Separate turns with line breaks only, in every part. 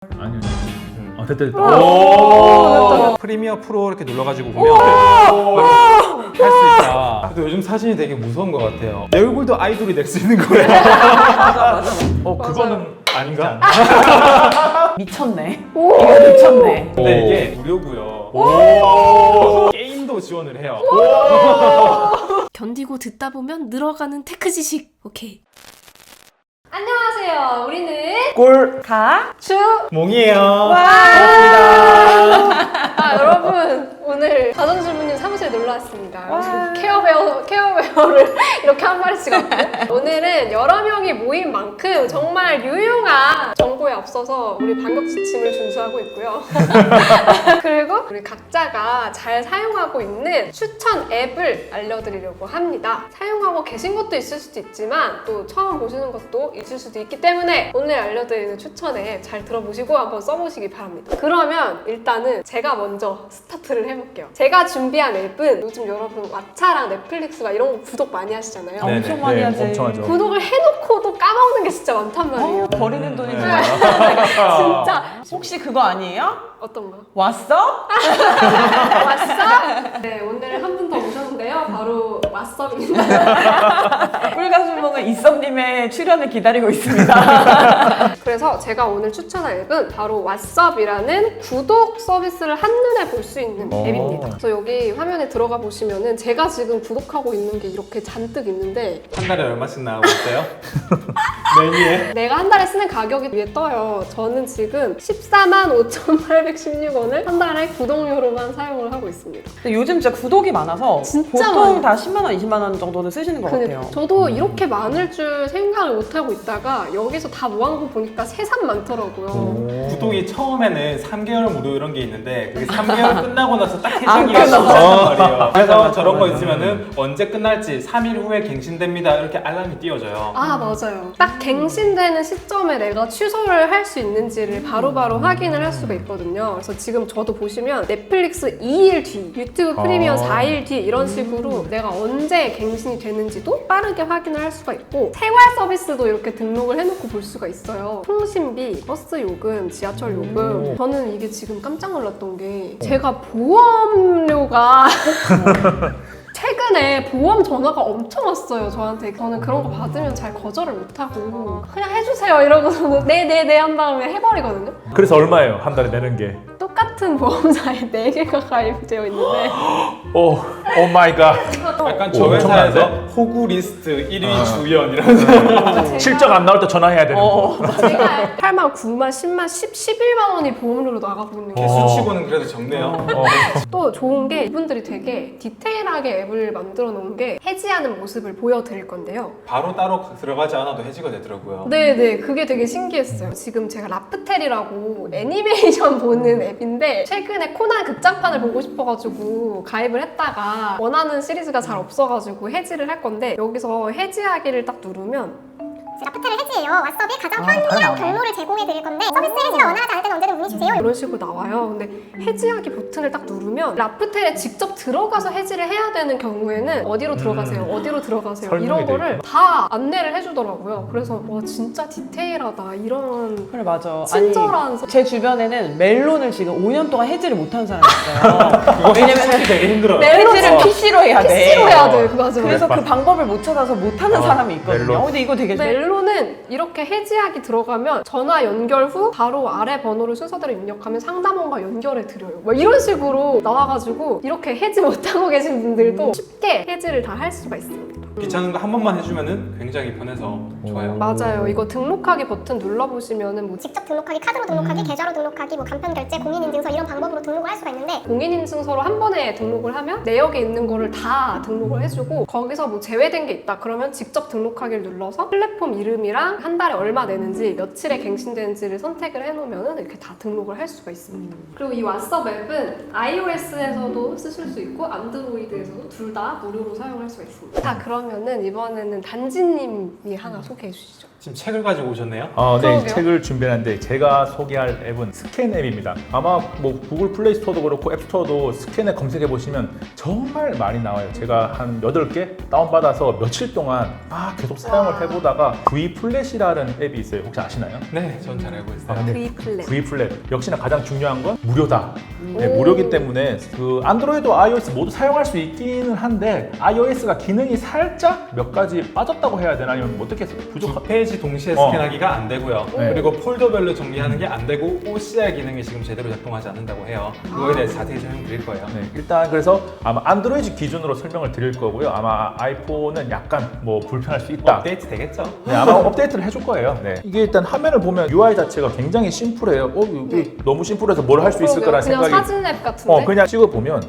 아니요. 됐다.
오! 프리미어 프로 이렇게 눌러가지고 보면 할 수 있다. 근데 요즘 사진이 되게 무서운 것 같아요. 내 얼굴도 아이돌이 낼 수 있는 거예요.
그거는 아닌가?
미쳤네. 이거 미쳤네.
근데 이게 무료고요. 게임도 지원을 해요.
견디고 듣다 보면 늘어가는 테크 지식. 오케이.
안녕하세요. 우리는
꿀
가.
몽이에요.
여러분 오늘 자동주부님 사무실에 놀러 왔습니다. 케어베어를 이렇게 한 마리씩 갖고 오늘은 여러 명이 모인 만큼 정말 유용한 정보에 앞서서 우리 반격 지침을 준수하고 있고요. 그리고 우리 각자가 잘 사용하고 있는 추천 앱을 알려드리려고 합니다. 사용하고 계신 것도 있을 수도 있지만 또 처음 보시는 것도 있을 수도 있기 때문에 오늘 알려드리는 추천 앱 잘 들어보시고 한번 써보시기 바랍니다. 그러면 일단은 제가 먼저 스타트를 해볼게요. 제가 준비한 앱은 요즘 여러분 왓챠랑 넷플릭스가 이런 거 구독 많이 하시잖아요.
네네.
엄청 많이 하지.
엄청 하죠.
구독을 해놓고도 까먹는 게 진짜 많단 말이에요.
버리는 돈이
네.
진짜. 혹시 그거 아니에요?
어떤 거?
왔어?
왔어? 네, 오늘 한 분 더 오셨는데요. 바로 왓썹입니다.
꿀가수목은 이썸님의 출연을 기다리고 있습니다.
그래서 제가 오늘 추천할 앱은 바로 왓썹이라는 구독 서비스를 한눈에 볼 수 있는 앱입니다. 그래서 여기 화면에 들어가 보시면은 제가 지금 구독하고 있는 게 이렇게 잔뜩 있는데
한 달에 얼마씩 나가고 있어요? 메뉴에?
내가 한 달에 쓰는 가격이 위에 떠요. 저는 지금 145,816원을 한 달에 구독료로만 사용을 하고 있습니다.
근데 요즘 진짜 구독이 많아서
진짜
보통
많아요.
다 10만 원, 20만 원 정도는 쓰시는 것 같아요.
저도 이렇게 많을 줄 생각을 못 하고 있다가 여기서 다 모아놓고 보니까 새삼 많더라고요.
구독이 처음에는 3개월 무료 이런 게 있는데 그게 3개월 끝나고 나서 딱
안
해지기가
끊어.
시작한 말이에요. 그래서 저런 거 있으면은 언제 끝날지 3일 후에 갱신됩니다 이렇게 알람이 띄워져요.
아 맞아요. 딱 갱신되는 시점에 내가 취소를 할 수 있는지를 바로바로 확인을 할 수가 있거든요. 그래서 지금 저도 보시면 넷플릭스 2일 뒤, 유튜브 프리미엄 4일 뒤 이런 식으로 내가 언제 갱신이 되는지도 빠르게 확인을 할 수가 있고 생활 서비스도 이렇게 등록을 해놓고 볼 수가 있어요. 통신비, 버스 요금, 지하철 요금. 저는 이게 지금 깜짝 놀랐던 게 제가 보험료가 최근에 보험 전화가 엄청 왔어요, 저한테. 저는 그런 거 받으면 잘 거절을 못하고 그냥 해주세요 이러고서는 네네네 한 다음에 해버리거든요.
그래서 얼마예요? 한 달에 내는 게?
똑같은 보험사에 4개가 가입되어 있는데
오 마이 갓.
약간 저
엄청난데?
회사에서 호구 리스트 1위 주연 이러면서
실적 안 나올 때 전화해야 되는 거.
제가 8만, 9만, 10만, 11만 원이 보험료로 나가고 있는 게
수치고는 그래도 적네요.
또 좋은 게 이분들이 되게 디테일하게 앱을 만들어 놓은 게 해지하는 모습을 보여드릴 건데요.
바로 따로 들어가지 않아도 해지가 되더라고요.
네네, 그게 되게 신기했어요. 지금 제가 라프텔이라고 애니메이션 보는 앱인데 최근에 코난 극장판을 보고 싶어가지고 가입을 했다가 원하는 시리즈가 잘 없어가지고 해지를 할 건데 여기서 해지하기를 딱 누르면
라프텔을 해지해요. 왓썹이 가장 편리한 경로를 제공해 드릴 건데 서비스 해지가 원활하지 않을 때는 언제든 문의 주세요.
이런 식으로 나와요. 근데 해지하기 버튼을 딱 누르면 라프텔에 직접 들어가서 해지를 해야 되는 경우에는 어디로 들어가세요, 어디로 들어가세요
설명이
이런
돼
거를 다 안내를 해주더라고요. 그래서 와 진짜 디테일하다 이런
그래 맞아.
친절한
제 주변에는 멜론을 지금 5년 동안 해지를 못한 사람이 있어요.
그거 왜냐면 되게 힘들어요.
해지를 PC로 해야 돼.
PC로 해야 돼. 맞아.
그래서 그 방법을 못 찾아서 못하는 사람이 있거든요.
멜론.
근데 이거 되게
멜론은 이렇게 해지하기 들어가면 전화 연결 후 바로 아래 번호를 순서대로 입력하면 상담원과 연결해 드려요. 뭐 이런 식으로 나와가지고 이렇게 해지 못하고 계신 분들도 쉽게 해지를 다 할 수가 있습니다.
귀찮은 거 한 번만 해주면은 굉장히 편해서 좋아요.
맞아요. 이거 등록하기 버튼 눌러보시면은 뭐
직접 등록하기, 카드로 등록하기, 계좌로 등록하기, 뭐 간편 결제, 공인인증서 이런 방법으로 등록을 할 수가 있는데
공인인증서로 한 번에 등록을 하면 내역에 있는 거를 다 등록을 해주고 거기서 뭐 제외된 게 있다 그러면 직접 등록하기를 눌러서 플랫폼 이름이랑 한 달에 얼마 내는지 며칠에 갱신되는지를 선택을 해놓으면 이렇게 다 등록을 할 수가 있습니다. 그리고 이 왓썹 앱은 iOS에서도 쓰실 수 있고 안드로이드에서도 둘 다 무료로 사용할 수가 있습니다. 자 그럼 그러면은 이번에는 단지님이 하나 소개해 주시죠.
지금 책을 가지고 오셨네요.
네,
그러게요.
책을 준비했는데 제가 소개할 앱은 스캔 앱입니다. 아마 뭐 구글 플레이 스토어도 그렇고 앱 스토어도 스캔 앱 검색해 보시면 정말 많이 나와요. 제가 한 8개 다운받아서 며칠 동안 계속 사용을 해보다가 V 플랫이라는 앱이 있어요. 혹시 아시나요?
네, 전 잘 알고 있어요.
근데
V 플랫.
V 플랫 역시나 가장 중요한 건 무료다. 네, 무료기 때문에 그 안드로이드, iOS 모두 사용할 수 있기는 한데 iOS가 기능이 살짝 몇 가지 빠졌다고 해야 되나 아니면 어떻게 부족한
두 페이지 동시에
어.
스캔하기가 안 되고요.
네.
그리고 폴더별로 정리하는 게 안 되고 OCR 기능이 지금 제대로 작동하지 않는다고 해요. 그거에 대해서 자세히 설명드릴 거예요.
네, 일단 그래서 아마 안드로이드 기준으로 설명을 드릴 거고요. 아마 아이폰은 약간 뭐 불편할 수 있다.
업데이트 되겠죠?
네, 아마 업데이트를 해줄 거예요. 네. 이게 일단 화면을 보면 UI 자체가 굉장히 심플해요. 이게 너무 심플해서 뭘 할 수 있을 거라는
그냥
생각이.
사진 앱 같은데?
그냥 찍어보면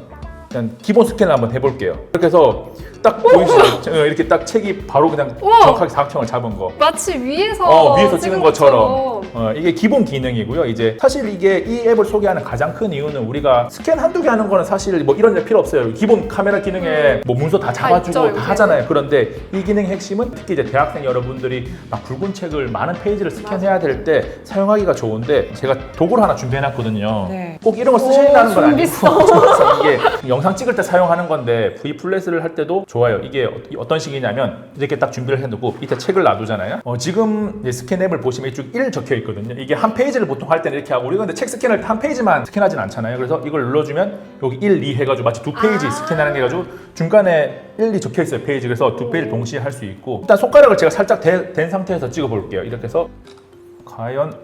일단 기본 스캔을 한번 해볼게요. 이렇게 해서 딱 보이시죠? 이렇게 딱 책이 바로 그냥
우와!
정확하게 사각형을 잡은 거.
마치 위에서
위에서 찍은 것처럼 이게 기본 기능이고요. 이제 사실 이게 이 앱을 소개하는 가장 큰 이유는 우리가 스캔 한두 개 하는 거는 사실 뭐 이런 게 필요 없어요. 기본 카메라 기능에 뭐 문서 다 잡아주고
있죠,
다
요새.
하잖아요. 그런데 이 기능의 핵심은 특히 이제 대학생 여러분들이 막 굵은 책을 많은 페이지를 스캔해야 될 때 사용하기가 좋은데 제가 도구를 하나 준비해놨거든요.
네.
꼭 이런 거 쓰시려는 건 아니고
준비성.
그래서 이게 영상 찍을 때 사용하는 건데 V 플랫을 할 때도 좋아요. 이게 어떤 식이냐면 이렇게 딱 준비를 해놓고 밑에 책을 놔두잖아요. 지금 이제 스캔 앱을 보시면 이쪽 1 적혀 있거든요. 이게 한 페이지를 보통 할 때는 이렇게 하고 우리가 근데 책 스캔할 때 한 페이지만 스캔하진 않잖아요. 그래서 이걸 눌러주면 여기 1, 2 해가지고 마치 두 페이지 스캔하는 게 해가지고 중간에 1, 2 적혀 있어요. 페이지. 그래서 두 페이지 동시에 할 수 있고 일단 손가락을 제가 살짝 댄 상태에서 찍어 볼게요. 이렇게 해서 과연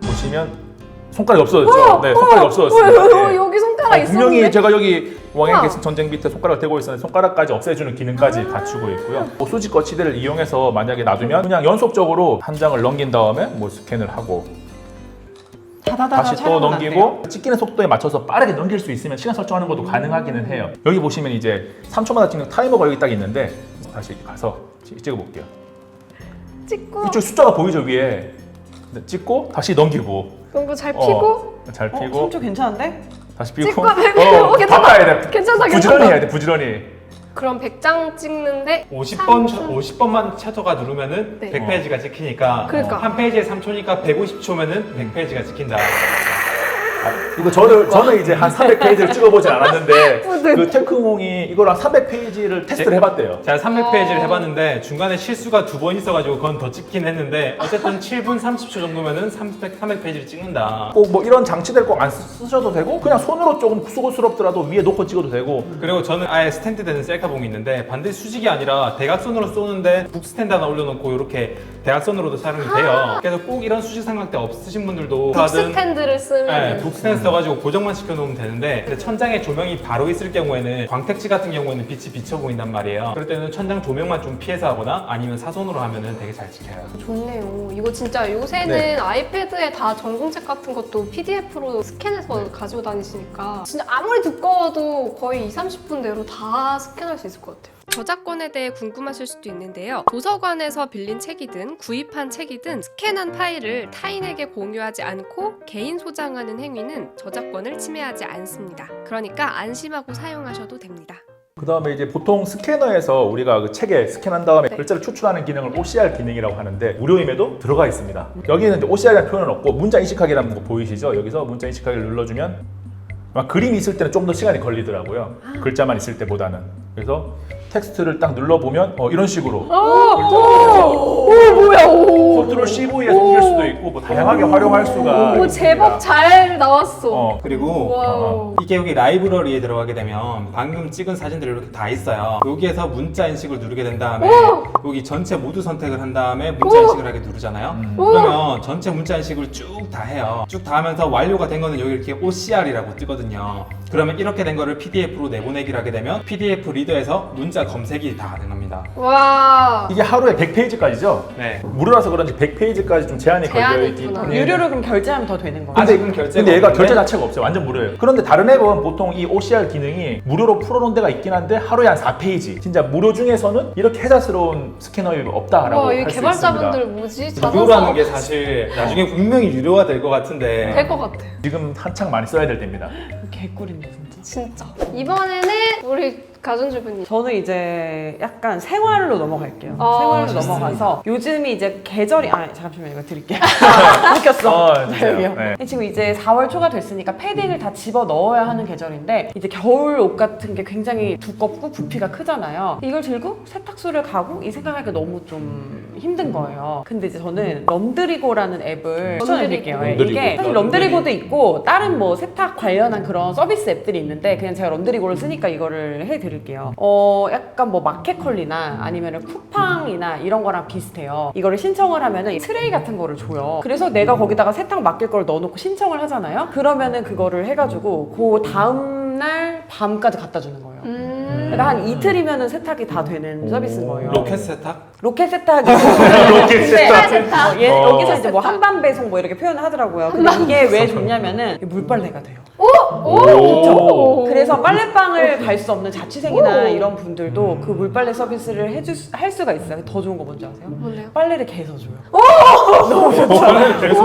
보시면 손가락이 없어졌죠? 네, 손가락이 없어졌습니다. 네.
여기 손가락 있었는데?
분명히 제가 여기
우와.
왕의 전쟁 밑에 손가락을 대고 있었는데 손가락까지 없애주는 기능까지 갖추고 있고요. 수직 거치대를 이용해서 만약에 놔두면 그냥 연속적으로 한 장을 넘긴 다음에 뭐 스캔을 하고 다시 또 넘기고 찍히는 속도에 맞춰서 빠르게 넘길 수 있으면 시간 설정하는 것도 가능하기는 해요. 여기 보시면 이제 3초마다 찍는 타이머가 여기 딱 있는데 다시 가서 찍어볼게요.
찍고
이쪽 숫자가 보이죠 위에. 네, 찍고 다시 넘기고
그리고 잘 피고
잘 피고
3초 괜찮은데?
다시 피고
찍고 괜찮다.
바꿔야 돼.
괜찮다,
부지런히
괜찮다.
해야 돼. 부지런히.
그럼 100장 찍는데
50번만 차도가 누르면은
네.
100페이지가 찍히니까
그러니까.
한 페이지에 3초니까 150초면은 100페이지가 찍힌다.
이거 저는 이제 한 300페이지를 찍어보진 않았는데
뿌듯.
그 테크몽이 이거랑 300페이지를 테스트를 해봤대요.
제가 300페이지를 해봤는데 중간에 실수가 2번 있어가지고 그건 더 찍긴 했는데 어쨌든 7분 30초 정도면은 300페이지를 찍는다.
꼭 뭐 이런 장치들 꼭 안 쓰셔도 되고 그냥 손으로 조금 수고스럽더라도 위에 놓고 찍어도 되고
그리고 저는 아예 스탠드 되는 셀카봉이 있는데 반드시 수직이 아니라 대각선으로 쏘는데 북 스탠드 하나 올려놓고 이렇게 대각선으로도 촬영이 돼요. 그래서 꼭 이런 수직 삼각대 없으신 분들도
북스탠드를 쓰면
네, 북스탠드 써가지고 고정만 시켜놓으면 되는데 근데 천장에 조명이 바로 있을 경우에는 광택지 같은 경우에는 빛이 비쳐 보인단 말이에요. 그럴 때는 천장 조명만 좀 피해서 하거나 아니면 사선으로 하면은 되게 잘 찍혀요.
좋네요. 이거 진짜 요새는
네.
아이패드에 다 전공책 같은 것도 PDF로 스캔해서 가지고 다니시니까 진짜 아무리 두꺼워도 거의 20-30분 내로 다 스캔할 수 있을 것 같아요.
저작권에 대해 궁금하실 수도 있는데요. 도서관에서 빌린 책이든 구입한 책이든 스캔한 파일을 타인에게 공유하지 않고 개인 소장하는 행위는 저작권을 침해하지 않습니다. 그러니까 안심하고 사용하셔도 됩니다.
그 다음에 이제 보통 스캐너에서 우리가 그 책에 스캔한 다음에 글자를 추출하는 기능을 OCR 기능이라고 하는데 무료임에도 들어가 있습니다. 여기는 이제 OCR이라는 표현은 없고 문자 인식하기라는 거 보이시죠? 여기서 문자 인식하기를 눌러주면 아마 그림이 있을 때는 좀 더 시간이 걸리더라고요. 글자만 있을 때보다는. 그래서 텍스트를 딱 눌러보면 이런 식으로
뭐야?
컨트롤 CV에서 옮길 수도 있고 뭐 다양하게 활용할 수가
오,
있습니다.
제법 잘 나왔어.
그리고
와우.
이게 여기 라이브러리에 들어가게 되면 방금 찍은 사진들이 이렇게 다 있어요. 여기에서 문자 인식을 누르게 된 다음에 여기 전체 모두 선택을 한 다음에 문자 인식을 하게 누르잖아요. 그러면 전체 문자 인식을 쭉 다 해요. 쭉 다 하면서 완료가 된 거는 여기 이렇게 OCR이라고 뜨거든요. 그러면 이렇게 된 거를 PDF로 내보내기를 하게 되면 PDF 리더에서 문자 검색이 다 가능합니다.
와.
이게 하루에 100페이지까지죠?
네.
무료라서 그런지 100페이지까지 좀 제한이
제한이
걸려있기
있구나.
때문에
유료로 그럼 결제하면 더 되는 거예요?
아직은 결제가
근데 얘가
없는데
결제 자체가 없어요. 완전 무료예요. 그런데 다른 앱은 보통 이 OCR 기능이 무료로 풀어놓은 데가 있긴 한데 하루에 한 4페이지. 진짜 무료 중에서는 이렇게 해자스러운 스캐너 앱이 없다라고
와, 이
할 수
개발자분들
있습니다.
뭐지?
무료라는 게 사실 나중에 분명히 유료가 될 것 같은데
될 것 같아.
지금 한창 많이 써야 될 때입니다.
개꿀인데 진짜.
진짜. 이번에는 우리 가전주부님.
저는 이제 약간 생활로 넘어갈게요.
아,
생활로 넘어가서 요즘이 이제 계절이 잠시만 이거 드릴게요. 웃겼어.
진짜요?
여기요.
네.
지금 이제 4월 초가 됐으니까 패딩을 다 집어 넣어야 하는 계절인데 이제 겨울 옷 같은 게 굉장히 두껍고 부피가 크잖아요. 이걸 들고 세탁소를 가고 이 생각하기가 너무 좀 힘든 거예요. 근데 이제 저는 럼드리고라는 앱을 추천해드릴게요.
럼드리고.
이게 사실 럼드리고도 있고 다른 뭐 세탁 관련한 그런 서비스 앱들이 있는데 그냥 제가 럼드리고를 쓰니까 이거를 해드릴게요. 약간 뭐 마켓컬리나 아니면은 쿠팡이나 이런 거랑 비슷해요. 이거를 신청을 하면은 이 트레이 같은 거를 줘요. 그래서 내가 거기다가 세탁 맡길 걸 넣어놓고 신청을 하잖아요. 그러면은 그거를 해가지고 그 다음날 밤까지 갖다 주는 거예요. 그러니까 한 이틀이면은 세탁이 다 되는 서비스인 거예요.
로켓 세탁?
로켓 세탁이
로켓 세탁.
여기서 이제 뭐 한밤 배송 뭐 이렇게 표현을 하더라고요. 근데 이게 왜 좋냐면은 물빨래가 돼요.
오.
그래서 빨래방을 갈 수 없는 자취생이나 이런 분들도 그 물빨래 서비스를 할 수가 있어요. 더 좋은 거 뭔지 아세요?
뭔데요?
빨래를 개서줘요.
계속.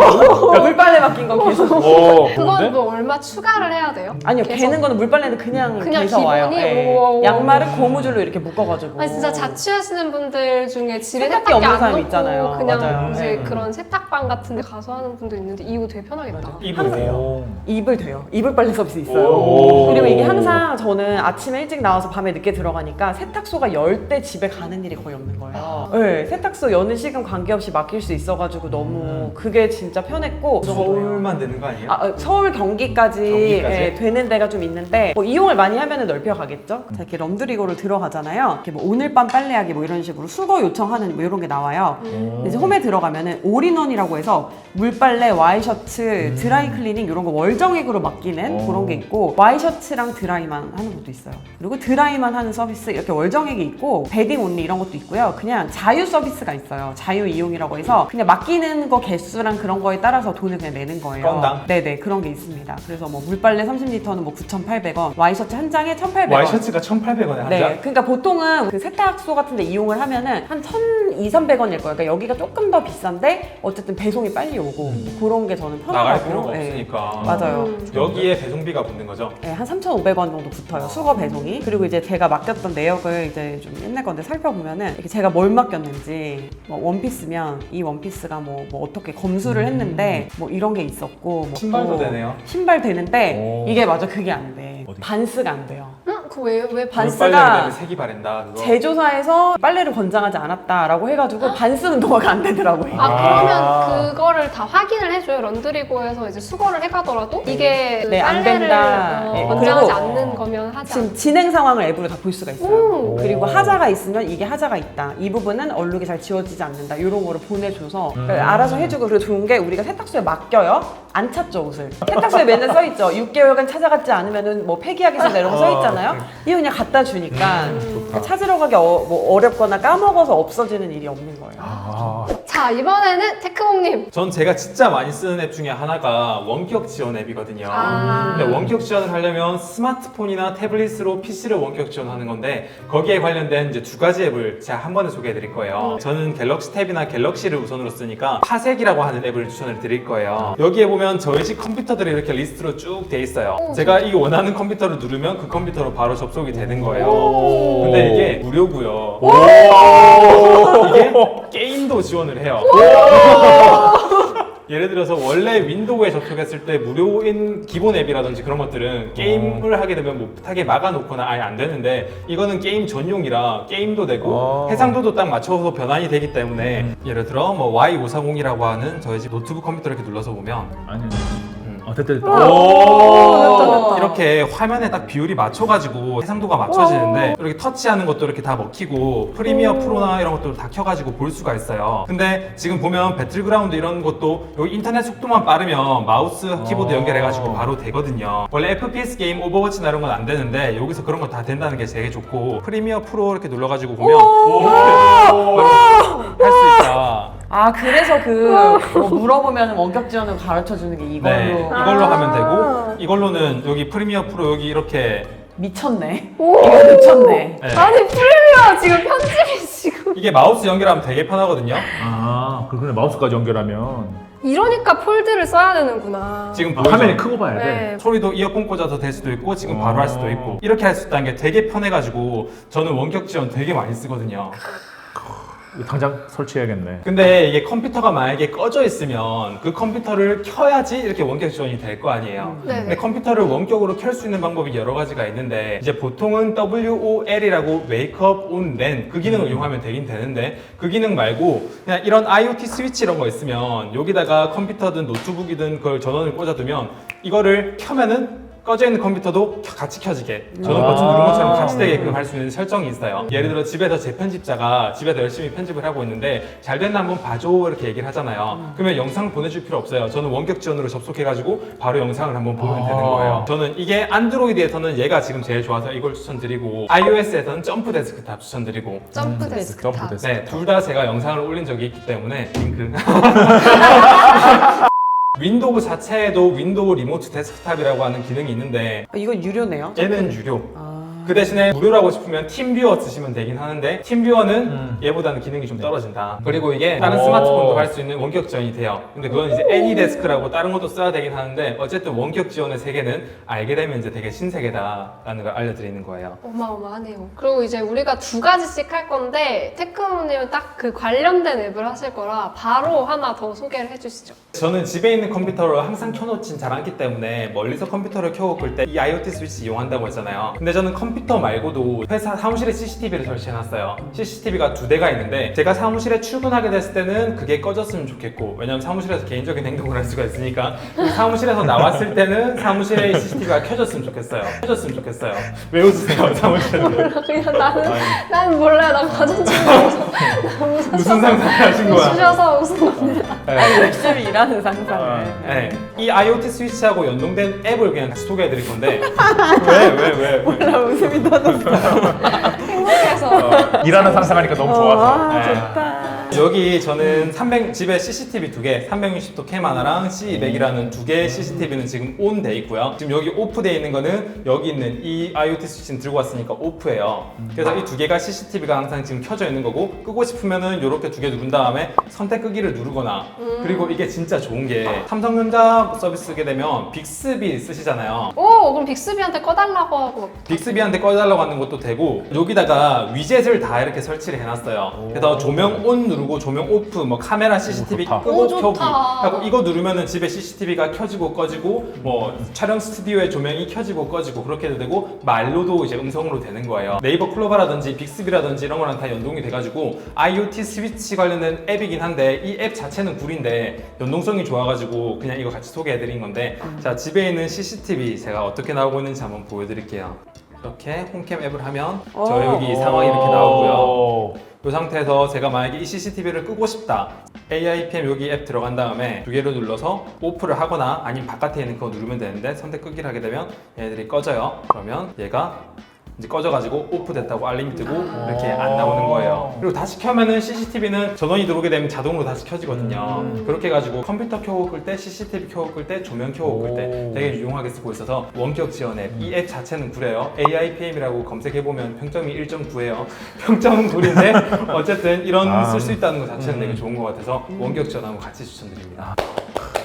물빨래 맡긴 건 개서줘요.
그건 뭐 얼마 추가를 해야 돼요?
아니요,
개서?
개는 거는 물빨래는 그냥 개서
기본이?
와요. 예.
오.
양말을 고무줄로 이렇게 묶어가지고.
아니 진짜 자취하시는 분들 중에 집에
세탁기
세탁기
없는
안
사람
놓고
있잖아요.
그냥
맞아요.
이제
네.
그런 세탁방 같은 데 가서 하는 분들 있는데 이거 되게 편하겠다.
이불이에요.
이불 돼요. 이불 빨래 서비스 있어요.
오.
그리고 이게 항상 저는 아침에 일찍 나와서 밤에 늦게 들어가니까 세탁소가 열 때 집에 가는 일이 거의 없는 거예요. 네, 세탁소 여는 시간 관계없이 맡길 수 있어가지고 너무 그게 진짜 편했고.
서울만 되는 거 아니에요?
서울 경기까지,
경기까지?
예, 되는 데가 좀 있는데 뭐 이용을 많이 하면 넓혀가겠죠. 자, 이렇게 럼드리고를 들어가잖아요. 이렇게 뭐 오늘 밤 빨래하기 뭐 이런 식으로 수거 요청하는 뭐 이런 게 나와요. 근데 이제 홈에 들어가면은 올인원이라고 해서 물빨래, 와이셔츠, 드라이클리닝 이런 거 월정액으로 맡기는 그런 게 있고 와이셔츠랑 드라이만 하는 것도 있어요. 그리고 드라이만 하는 서비스 이렇게 월정액이 있고 베딩 온리 이런 것도 있고요. 그냥 자유 서비스가 있어요. 자유 이용이라고 해서 그냥 맡기는 거 개수랑 그런 거에 따라서 돈을 그냥 내는 거예요.
건당?
네네, 그런 게 있습니다. 그래서 뭐 물빨래 30리터는 뭐 9,800원, 와이셔츠 한 장에 1,800원.
와이셔츠가 1,800원에 한
네,
장?
그러니까 보통은 그 세탁소 같은 데 이용을 하면은 한 1,200~300원일 거예요. 그러니까 여기가 조금 더 비싼데 어쨌든 배송이 빨리 오고 그런 게 저는 편하고요.
나갈 필요가
네.
없으니까.
맞아요.
여기에 배송비가 붙는 거죠?
네, 한 3,500원 정도 붙어요. 수거 배송이. 그리고 이제 제가 맡겼던 내역을 이제 좀 옛날 건데 살펴보면은 이렇게 제가 뭘 맡겼는지 뭐 원피스면 이 원피스가 뭐 어떻게 검수를 했는데 뭐 이런 게 있었고 뭐
신발도
또
되네요.
신발 되는데
오.
이게 맞아 그게 안 돼.
어디?
반스가 안 돼요.
그 왜
물빨래
반스가
그다음에 색이 바랜다 그거.
제조사에서 빨래를 권장하지 않았다라고 해가지고 반스 운동화가 안 되더라고요.
그러면 그거를 다 확인을 해줘요. 런드리고에서 이제 수거를 해가더라도 이게
네, 안
빨래를
된다. 네,
권장하지
그리고
않는 거면 하지
지금
않.
진행 상황을 앱으로 다 볼 수가 있어요.
오.
그리고 하자가 있으면 이게 하자가 있다. 이 부분은 얼룩이 잘 지워지지 않는다. 이런 거를 보내줘서 알아서 해주고 그리고 좋은 게 우리가 세탁소에 맡겨요. 안 찾죠 옷을. 세탁소에 맨날 써있죠. 6개월간 찾아갔지 않으면은 뭐 폐기하겠습니다 이런 거 써있잖아요. 이거 그냥 갖다 주니까 찾으러 가기 뭐 어렵거나 까먹어서 없어지는 일이 없는 거예요.
자 이번에는 테크몽님.
전 제가 진짜 많이 쓰는 앱 중에 하나가 원격 지원 앱이거든요. 근데 원격 지원을 하려면 스마트폰이나 태블릿으로 PC를 원격 지원하는 건데 거기에 관련된 이제 두 가지 앱을 제가 한 번에 소개해 드릴 거예요. 저는 갤럭시 탭이나 갤럭시를 우선으로 쓰니까 파색이라고 하는 앱을 추천을 드릴 거예요. 여기에 보면 저희 집 컴퓨터들이 이렇게 리스트로 쭉 돼 있어요. 제가 이 원하는 컴퓨터를 누르면 그 컴퓨터로 바로 접속이 되는 거예요. 근데 이게 무료고요. 이게 게임도 지원을 해요. 예를 들어서 원래 윈도우에 접속했을 때 무료인 기본 앱이라든지 그런 것들은 게임을 하게 되면 못하게 막아놓거나 아예 안 되는데 이거는 게임 전용이라 게임도 되고 해상도도 딱 맞춰서 변환이 되기 때문에 예를 들어 뭐 Y540이라고 하는 저희 집 노트북 컴퓨터를 이렇게 눌러서 보면
아니. 됐다.
이렇게 화면에 딱 비율이 맞춰가지고 해상도가 맞춰지는데 이렇게 터치하는 것도 이렇게 다 먹히고 프리미어 프로나 이런 것도 다 켜가지고 볼 수가 있어요. 근데 지금 보면 배틀그라운드 이런 것도 여기 인터넷 속도만 빠르면 마우스 키보드 연결해가지고 바로 되거든요. 원래 FPS 게임 오버워치나 이런 건 안 되는데 여기서 그런 거 다 된다는 게 되게 좋고 프리미어 프로 이렇게 눌러가지고 보면 할 수 있다.
아 그래서 뭐 물어보면 원격 지원을 가르쳐 주는 게 이걸로.
네, 이걸로 하면 되고 이걸로는 여기 프리미어 프로 여기 이렇게
미쳤네. 이거 미쳤네.
네.
아니 프리미어 지금 편집이 지금.
이게 마우스 연결하면 되게 편하거든요.
그러네. 마우스까지 연결하면.
이러니까 폴드를 써야 되는구나.
지금 보이죠?
화면이 크고 봐야 돼.
네.
소리도 이어폰 꽂아서 될 수도 있고 지금 바로 할 수도 있고 이렇게 할 수 있다는 게 되게 편해가지고 저는 원격 지원 되게 많이 쓰거든요.
이거 당장 설치해야겠네.
근데 이게 컴퓨터가 만약에 꺼져 있으면 그 컴퓨터를 켜야지 이렇게 원격 지원이 될 거 아니에요.
네네.
근데 컴퓨터를 원격으로 켤 수 있는 방법이 여러 가지가 있는데 이제 보통은 WOL이라고 Wake Up On LAN 그 기능을 이용하면 되긴 되는데 그 기능 말고 그냥 이런 IoT 스위치 이런 거 있으면 여기다가 컴퓨터든 노트북이든 그걸 전원을 꽂아두면 이거를 켜면은 꺼져 있는 컴퓨터도 같이 켜지게 전원 버튼 누른 것처럼 같이 되게끔 할 수 있는 설정이 있어요. 예를 들어 집에서 재편집자가 집에서 열심히 편집을 하고 있는데 잘 됐나 한번 봐줘 이렇게 얘기를 하잖아요. 그러면 영상 보내줄 필요 없어요. 저는 원격 지원으로 접속해가지고 바로 영상을 한번 보면 되는 거예요. 저는 이게 안드로이드에서는 얘가 지금 제일 좋아서 이걸 추천드리고 iOS에서는 점프 데스크탑 추천드리고
점프 데스크탑.
점프 데스크탑.
네, 둘 다 제가 영상을 올린 적이 있기 때문에 링크. 윈도우 자체에도 윈도우 리모트 데스크탑이라고 하는 기능이 있는데
이건 유료네요.
얘는 유료. 그 대신에 무료라고 싶으면 팀뷰어 쓰시면 되긴 하는데 팀뷰어는 얘보다는 기능이 좀 떨어진다. 그리고 이게 다른 스마트폰도 할 수 있는 원격 지원이 돼요. 근데 그건 이제 애니데스크라고 다른 것도 써야 되긴 하는데 어쨌든 원격 지원의 세계는 알게 되면 이제 되게 신세계다라는 걸 알려드리는 거예요.
어마어마하네요. 그리고 이제 우리가 2가지씩 할 건데 테크모님은 딱 그 관련된 앱을 하실 거라 바로 하나 더 소개를 해주시죠.
저는 집에 있는 컴퓨터를 항상 켜놓진 잘 않기 때문에 멀리서 컴퓨터를 켜고 끌 때 이 IoT 스위치 이용한다고 했잖아요. 근데 저는 컴퓨터 말고도 회사 사무실에 CCTV를 설치해놨어요. CCTV가 2대가 있는데 제가 사무실에 출근하게 됐을 때는 그게 꺼졌으면 좋겠고 왜냐면 사무실에서 개인적인 행동을 할 수가 있으니까 사무실에서 나왔을 때는 사무실에 CCTV가 켜졌으면 좋겠어요. 켜졌으면 좋겠어요. 왜 웃으세요? 사무실에
그냥 나는 몰라요. 난 가전주부라서
무슨 상상을 하신 거야?
주셔서 웃은 겁니다.
열심히 일하는 상상을.
네. 이 IoT 스위치하고 연동된 앱을 그냥 같이 소개해드릴 건데 왜?
몰라 웃음이 터졌어.
행복해서.
일하는 상상하니까 너무 좋아서. 네.
좋다.
여기 저는 집에 CCTV 2개, 360도 캠 하나랑 C200이라는 2개의 CCTV는 지금 ON 돼 있고요. 지금 여기 오프 돼 있는 거는 여기 있는 이 IoT 스위치는 들고 왔으니까 오프예요. 그래서 이 2개가 CCTV가 항상 지금 켜져 있는 거고 끄고 싶으면은 이렇게 2개 누른 다음에 선택 끄기를 누르거나 그리고 이게 진짜 좋은 게 삼성전자 서비스 쓰게 되면 빅스비 쓰시잖아요.
오, 그럼 빅스비한테 꺼달라고 하고.
빅스비한테 꺼달라고 하는 것도 되고 여기다가 위젯을 다 이렇게 설치를 해놨어요. 그래서 조명 ON 누르고 조명 오프, 뭐 카메라 CCTV
좋다.
끄고
오,
켜기
좋다.
하고 이거 누르면은 집에 CCTV가 켜지고 꺼지고 뭐 촬영 스튜디오의 조명이 켜지고 꺼지고 그렇게 해도 되고 말로도 이제 음성으로 되는 거예요. 네이버 클로버라든지 빅스비라든지 이런 거랑 다 연동이 돼가지고 IoT 스위치 관련된 앱이긴 한데 이 앱 자체는 구리인데 연동성이 좋아가지고 그냥 이거 같이 소개해드린 건데 자 집에 있는 CCTV 제가 어떻게 나오고 있는지 한번 보여드릴게요. 이렇게 홈캠 앱을 하면 저 여기 상황이 이렇게 나오고요. 이 상태에서 제가 만약에 이 CCTV를 끄고 싶다. AIPM 여기 앱 들어간 다음에 2개를 눌러서 오프를 하거나 아니면 바깥에 있는 거 누르면 되는데 선택 끄기를 하게 되면 얘네들이 꺼져요. 그러면 얘가 이제 꺼져가지고 오프됐다고 알림이 뜨고 이렇게 안 나오는 거예요. 그리고 다시 켜면은 CCTV는 전원이 들어오게 되면 자동으로 다시 켜지거든요. 그렇게 해가지고 컴퓨터 켜고 끌 때, CCTV 켜고 끌 때, 조명 켜고 끌 때 되게 유용하게 쓰고 있어서 원격 지원 앱. 이 앱 자체는 구려요. AIPM이라고 검색해보면 평점이 1.9예요. 평점은 구린데 어쨌든 이런 쓸 수 있다는 것 자체는 되게 좋은 것 같아서 원격 지원하고 같이 추천드립니다.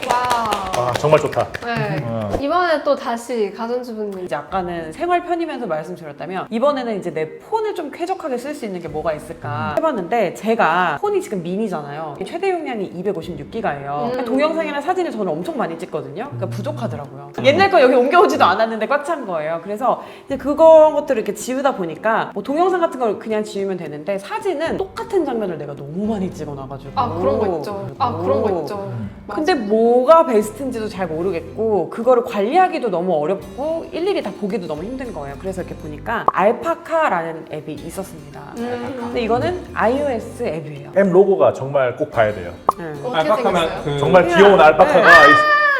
와.
아, 정말 좋다.
네. 이번에 또 다시 가전주부님.
이제 아까는 생활 편의면서 말씀드렸다면 이번에는 이제 내 폰을 좀 쾌적하게 쓸 수 있는 게 뭐가 있을까 해봤는데 제가 폰이 지금 미니잖아요. 최대 용량이 256기가예요. 동영상이나 사진을 저는 엄청 많이 찍거든요. 그러니까 부족하더라고요. 옛날 거 여기 옮겨오지도 않았는데 꽉 찬 거예요. 그래서 이제 것들을 이렇게 지우다 보니까 뭐 동영상 같은 걸 그냥 지우면 되는데 사진은 똑같은 장면을 내가 너무 많이 찍어놔가지고
아, 그런 거 있죠. 아, 그런 거 있죠.
근데 뭐가 베스트인지도 잘 모르겠고 그거를 관리하기도 너무 어렵고 일일이 다 보기도 너무 힘든 거예요. 그래서 이렇게 보니까 알파카라는 앱이 있었습니다. 근데 이거는 iOS 앱이에요.
앱 로고가 정말 꼭 봐야 돼요.
네.
어떻게
알파카면
생겼어요?
정말
그냥-
귀여운 알파카가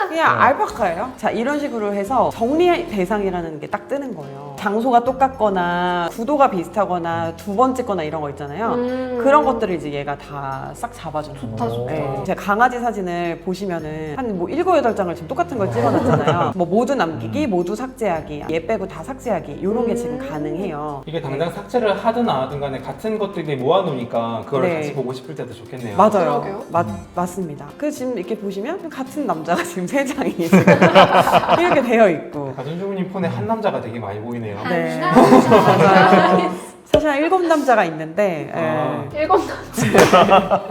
그냥 알파카예요. 자 이런 식으로 해서 정리 대상이라는 게 딱 뜨는 거예요. 장소가 똑같거나 구도가 비슷하거나 두 번째 거나 이런 거 있잖아요. 그런 것들을 이제 얘가 다 싹 잡아주는
좋다,
거.
좋다.
네. 제가 강아지 사진을 보시면은 한 뭐 7, 8장을 지금 똑같은 걸 찍어놨잖아요. 뭐 모두 남기기, 모두 삭제하기, 얘 빼고 다 삭제하기 이런 게 지금 가능해요.
이게 당장 삭제를 하든 안 하든 간에 같은 것들이 모아놓으니까 그걸
네.
다시 보고 싶을 때도 좋겠네요.
맞아요.
그러게요.
맞습니다. 그래서 지금 이렇게 보시면 같은 남자가 지금 3장이 지금 이렇게 되어 있고.
가전주부님 폰에 한 남자가 되게 많이 보이네요.
네. 맞아요. 사실 한 7남자가 있는데
일곱 남자.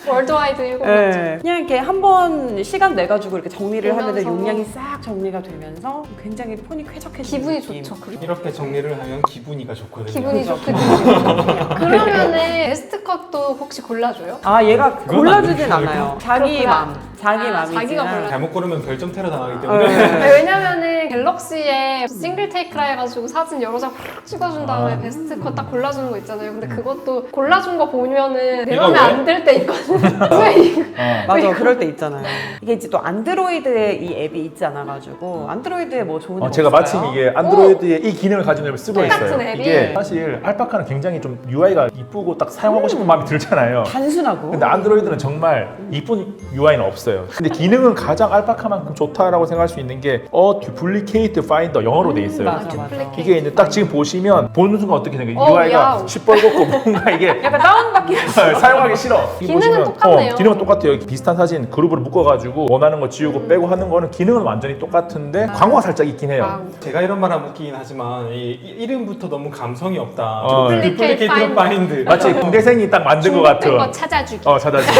월드와이드 일곱 남자.
그냥 이렇게 한번 시간 내가지고 이렇게 정리를 하면
보면서.
용량이 싹 정리가 되면서 굉장히 폰이 쾌적해지는
기분이
느낌.
좋죠.
이렇게 정리를 하면 기분이가 좋거든요.
기분이 좋거든요. 그러면은 베스트 컷도 혹시 골라줘요?
아 얘가
그건
골라주진
안
않아요. 자기
그렇구나.
맘, 자기
아,
맘이지만.
자기가 골라.
잘못 고르면 별점 테러 당하기 때문에
네.
왜냐면은 갤럭시에 싱글 테이크라 해가지고 사진 여러 장 팍 찍어준 다음에 베스트 컷 딱 골라주는 거 있잖아요. 근데 그것도 골라준 거 보면은 내
이거
맘에
왜?
안 들 때 있거든요. 왜 이거?
맞아, 그럴 때 있잖아요. 이게 이제 또 안드로이드에 이 앱이 있지 않아가지고 안드로이드에 뭐 좋은 앱
제가
없을까요?
마침 이게 안드로이드에 이 기능을 가진 앱을 쓰고
네.
있어요.
똑같은 앱이.
이게 사실 알파카는 굉장히 좀 UI가 이쁘고 딱 사용하고 싶은 마음이 들잖아요.
단순하고.
근데 안드로이드는 정말 이쁜 UI는 없어요. 근데 기능은 가장 알파카만큼 좋다라고 생각할 수 있는 게 Duplicate Finder 영어로 돼 있어요.
맞아, 맞아.
이게 이제 딱 지금 보시면 보는 순간 어떻게 생겨요?
어,
UI가
야우.
시뻘겋고 뭔가 이게
약간 다운받기.
사용하기 싫어. 이거
기능은 똑같네요.
기능은 똑같아요. 비슷한 사진 그룹으로 묶어가지고 원하는 거 지우고 빼고 하는 거는 기능은 완전히 똑같은데 광고가 살짝 있긴 해요.
와우.
제가 이런 말 하면 웃기긴 하지만 이 이름부터 너무 감성이 없다.
Duplicate
Duplicate Find.
마치 공대생이 딱 만든 것 같은.
거 찾아주기.
찾아주기.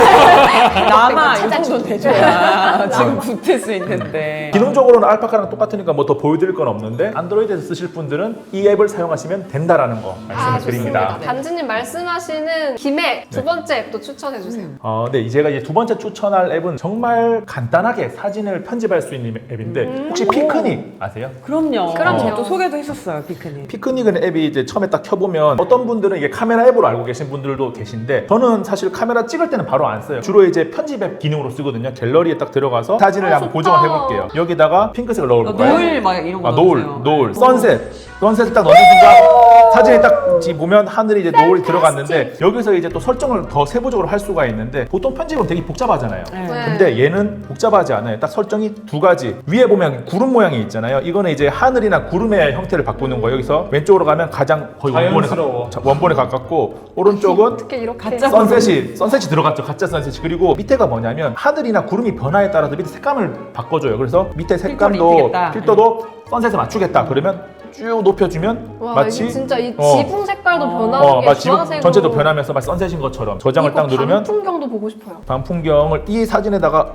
남아 이 정도는 돼줘야 지금 붙을 수 있는데.
기능적으로는 알파카랑 똑같으니까 뭐 더 보여드릴 건 없는데 안드로이드에서 쓰실 분들은 이 앱을 사용하시면 된다라는 거 말씀을 드립니다.
좋습니다. 단지님 말씀하시는 김에 두 번째 앱도 추천해 주세요.
네, 제가 이제 두 번째 추천할 앱은 정말 간단하게 사진을 편집할 수 있는 앱인데 혹시 피크닉 아세요?
그럼요.
그럼요.
또 소개도 했었어요, 피크닉.
피크닉은 앱이 이제 처음에 딱 켜보면 어떤 분들은 이게 카메라 앱으로 알고 계신 분들도 계신데 저는 사실 카메라 찍을 때는 바로 안 써요. 주로 이제 편집 앱 기능으로 쓰거든요. 갤러리에 딱 들어가서 사진을 한번
좋다.
고정을 해볼게요. 여기다가 핑크색을 넣어볼까요?
노을 막 이런 거
노을, 선셋을 딱 넣는 순간 사진이 딱 지금 보면 하늘이 이제 노을이 들어갔는데 여기서 이제 또 설정을 더 세부적으로 할 수가 있는데 보통 편집은 되게 복잡하잖아요.
네.
근데 얘는 복잡하지 않아요. 딱 설정이 두 가지. 위에 보면 구름 모양이 있잖아요. 이거는 이제 하늘이나 구름의 형태를 바꾸는 거예요. 여기서 왼쪽으로 가면 가장 거의
자연스러워.
원본에 가깝고 오른쪽은
어떻게 이렇게
가짜
선셋이 들어갔죠. 가짜 선셋이. 그리고 밑에가 뭐냐면 하늘이나 구름이 변화에 따라서 밑에 색감을 바꿔줘요. 그래서 밑에 색감도
입히겠다.
필터도 선셋에 맞추겠다. 그러면 쭉 높여주면
와,
마치
이게 진짜 이
어.
지붕 색깔도 변하는 게
마치
주황색으로
전체도 변하면서 마치 선셋인 것처럼 저장을 딱 누르면
풍경도 보고 싶어요.
밤 풍경을 이 사진에다가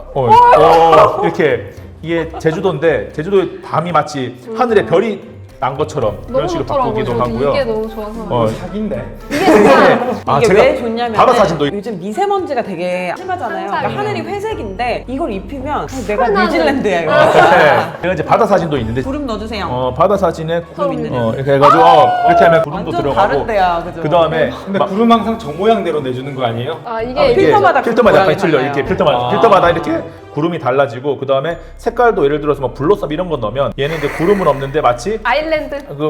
이렇게 이게 제주도인데 제주도의 밤이 마치 하늘에 별이 난 것처럼 이런
너무
식으로
좋더라고요.
바꾸기도
저도
하고요.
이게 너무 좋아서.
사기인데.
이게 진짜
이게
제가
왜 좋냐면
바다 사진도
요즘 미세먼지가 되게 심하잖아요. 그러니까
한창이에요.
하늘이 회색인데 이걸 입히면 내가
푸른하늘.
뉴질랜드야 이거.
네. 제가 이제 바다 사진도 있는데
구름 넣어주세요.
바다 사진에
구름 있는 애.
이렇게 해가지고 이렇게 하면 구름도
완전
들어가고
다른데야, 그죠?
그 다음에
근데 구름 항상 저 모양대로 내주는 거 아니에요?
이게
필터마다
필터마다
모양이
약간 틀려.
달라요.
이렇게 필터마다 이렇게 구름이 달라지고 그 다음에 색깔도 예를 들어서 뭐 블러썸 이런 거 넣으면 얘는 이제 구름은 없는데 마치
아일랜드.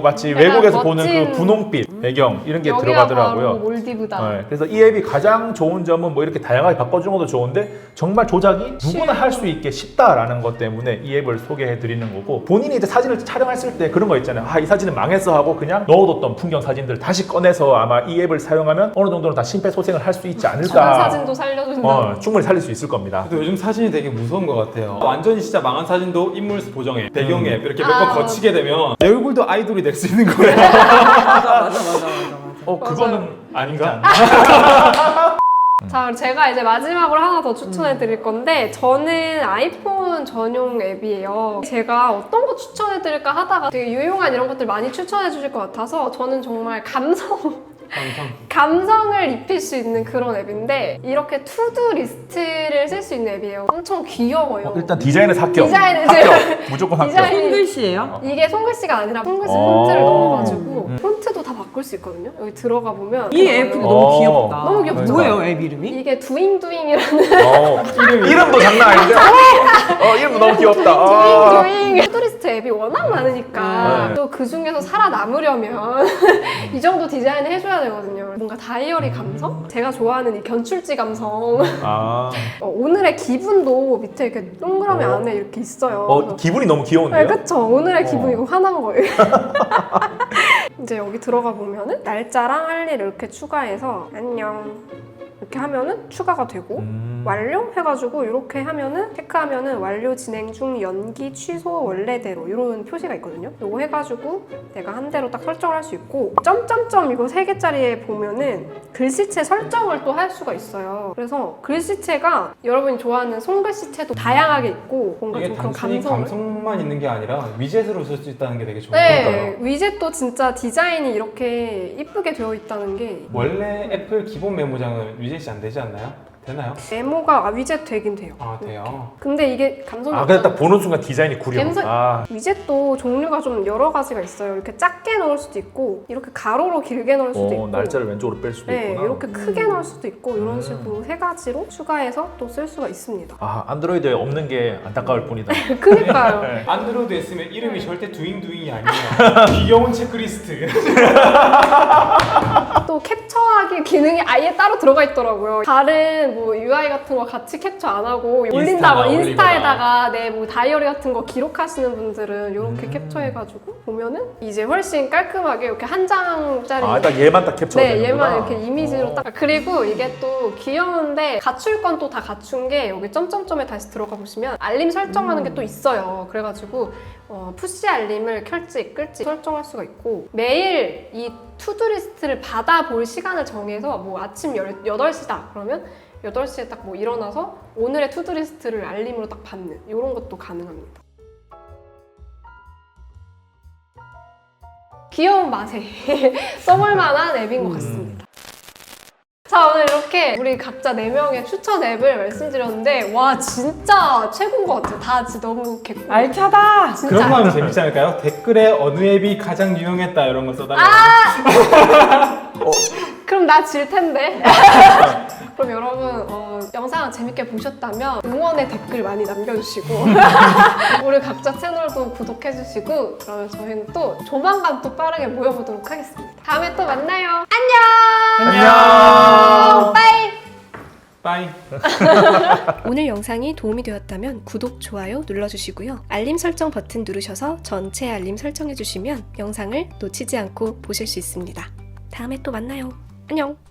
마치
약간
외국에서
멋진
보는 그 분홍빛 배경 이런 게
여기가
들어가더라고요.
바로 몰디브다.
네, 그래서 이 앱이 가장 좋은 점은 뭐 이렇게 다양하게 바꿔주는 것도 좋은데 정말 조작이 누구나 할 수 있게 쉽다라는 것 때문에 이 앱을 소개해 드리는 거고 본인이 이제 사진을 촬영했을 때 그런 거 있잖아요. 이 사진은 망했어 하고 그냥 넣어뒀던 풍경 사진들 다시 꺼내서 아마 이 앱을 사용하면 어느 정도는 다 심폐소생을 할 수 있지
좋은
않을까.
사진도 살려준다.
충분히 살릴 수 있을 겁니다.
근데 요즘 사진이 되게 무서운 것 같아요. 완전히 진짜 망한 사진도 인물 보정 앱, 배경 앱 이렇게 몇 번 거치게 되면 내 얼굴도 아이돌이 낼 수 있는 거예요.
맞아.
그거는 아닌가?
자, 제가 이제 마지막으로 하나 더 추천해 드릴 건데 저는 아이폰 전용 앱이에요. 제가 어떤 거 추천해 드릴까 하다가 되게 유용한 이런 것들 많이 추천해 주실 것 같아서 저는 정말 감성을 입힐 수 있는 그런 앱인데 이렇게 투두 리스트를 쓸 수 있는 앱이에요. 엄청 귀여워요.
일단 디자인은 합격.
디자인은
합격. 무조건 합격.
디자인-
손글씨예요?
이게 손글씨가 아니라 손글씨
어.
폰트를 넣어가지고 폰트도 다 바꿀 수 있거든요. 여기 들어가 보면
이 앱 근데 너무 귀엽다.
너무 귀엽죠?
뭐예요 앱 이름이?
이게 두잉두잉이라는
이름도 장난 아닌데? 이름도 너무 귀엽다.
두잉두잉 투두리스트 핀터레스트 앱이 워낙 많으니까
네.
또 그 중에서 살아남으려면 이 정도 디자인을 해줘야 되거든요. 뭔가 다이어리 감성? 제가 좋아하는 이 견출지 감성.
아,
오늘의 기분도 밑에 이렇게 동그라미 안에 이렇게 있어요. 그래서
기분이 너무 귀여운데요?
네, 그쵸. 오늘의 기분 이거 화난 거예요. 이제 여기 들어가 보면은 날짜랑 할 일 이렇게 추가해서 안녕 이렇게 하면은 추가가 되고 완료 해가지고 이렇게 하면은 체크하면은 완료 진행 중 연기 취소 원래대로 이런 표시가 있거든요. 이거 해가지고 내가 한 대로 딱 설정을 할 수 있고 점점점 이거 3개짜리에 보면은 글씨체 설정을 또 할 수가 있어요. 그래서 글씨체가 여러분이 좋아하는 손글씨체도 다양하게 있고 뭔가
이게
좀 그런
단순히
감성을
감성만 있는 게 아니라 위젯으로 쓸 수 있다는 게 되게 좋은 것
네,
같아요.
위젯도 진짜 디자인이 이렇게 이쁘게 되어 있다는 게
원래 애플 기본 메모장은 위젯이 안 되지 않나요? 되나요?
메모가 위젯 되긴 돼요.
아 돼요.
근데 이게 감성이
아, 근데 딱
없잖아요.
보는 순간 디자인이 구려.
감성-
아,
위젯도 종류가 좀 여러 가지가 있어요. 이렇게 작게 넣을 수도 있고 이렇게 가로로 길게 넣을 수도 있고
날짜를 왼쪽으로 뺄 수도
네,
있구나.
이렇게 크게 넣을 수도 있고 이런 식으로 3가지로 추가해서 또 쓸 수가 있습니다.
아, 안드로이드에 없는 게 안타까울 뿐이다.
그니까요.
네.
안드로이드에 쓰면 이름이 절대 두잉두잉이 아니에요. 귀여운 체크리스트.
또 캡처하기 기능이 아예 따로 들어가 있더라고요. 다른 뭐 UI 같은 거 같이 캡처 안 하고 올린다고
인스타나
인스타에다가 내 뭐 다이어리 같은 거 기록하시는 분들은 이렇게 캡처해가지고 보면은 이제 훨씬 깔끔하게 이렇게 한 장짜리
아, 딱 얘만 딱 캡처가
네,
되는구나.
얘만 이렇게 이미지로 딱. 그리고 이게 또 귀여운데 갖출 건 또 다 갖춘 게 여기 점점점에 다시 들어가 보시면 알림 설정하는 게 또 있어요. 그래가지고 푸시 알림을 켤지 끌지 설정할 수가 있고 매일 이 투두 리스트를 받아볼 시간을 정해서 뭐 아침 8시다 그러면 8시에 딱 뭐 일어나서 오늘의 투두 리스트를 알림으로 딱 받는 이런 것도 가능합니다. 귀여운 맛에 써볼 만한 앱인 것 같습니다. 자, 오늘 이렇게 우리 각자 4명의 추천 앱을 말씀드렸는데 와 진짜 최고인 것 같아요. 다 진짜 너무 개꿀.
알차다.
진짜
그런 거 하면 재밌지 않을까요? 댓글에 어느 앱이 가장 유용했다 이런 거 써달라고.
그럼 나 질 텐데. 그럼 여러분 영상 재밌게 보셨다면 응원의 댓글 많이 남겨주시고 우리 각자 채널도 구독해주시고 그러면 저희는 또 조만간 또 빠르게 모여보도록 하겠습니다. 다음에 또 만나요. 안녕. 빠이.
빠이.
오늘 영상이 도움이 되었다면 구독, 좋아요 눌러주시고요. 알림 설정 버튼 누르셔서 전체 알림 설정해주시면 영상을 놓치지 않고 보실 수 있습니다. 다음에 또 만나요. 안녕!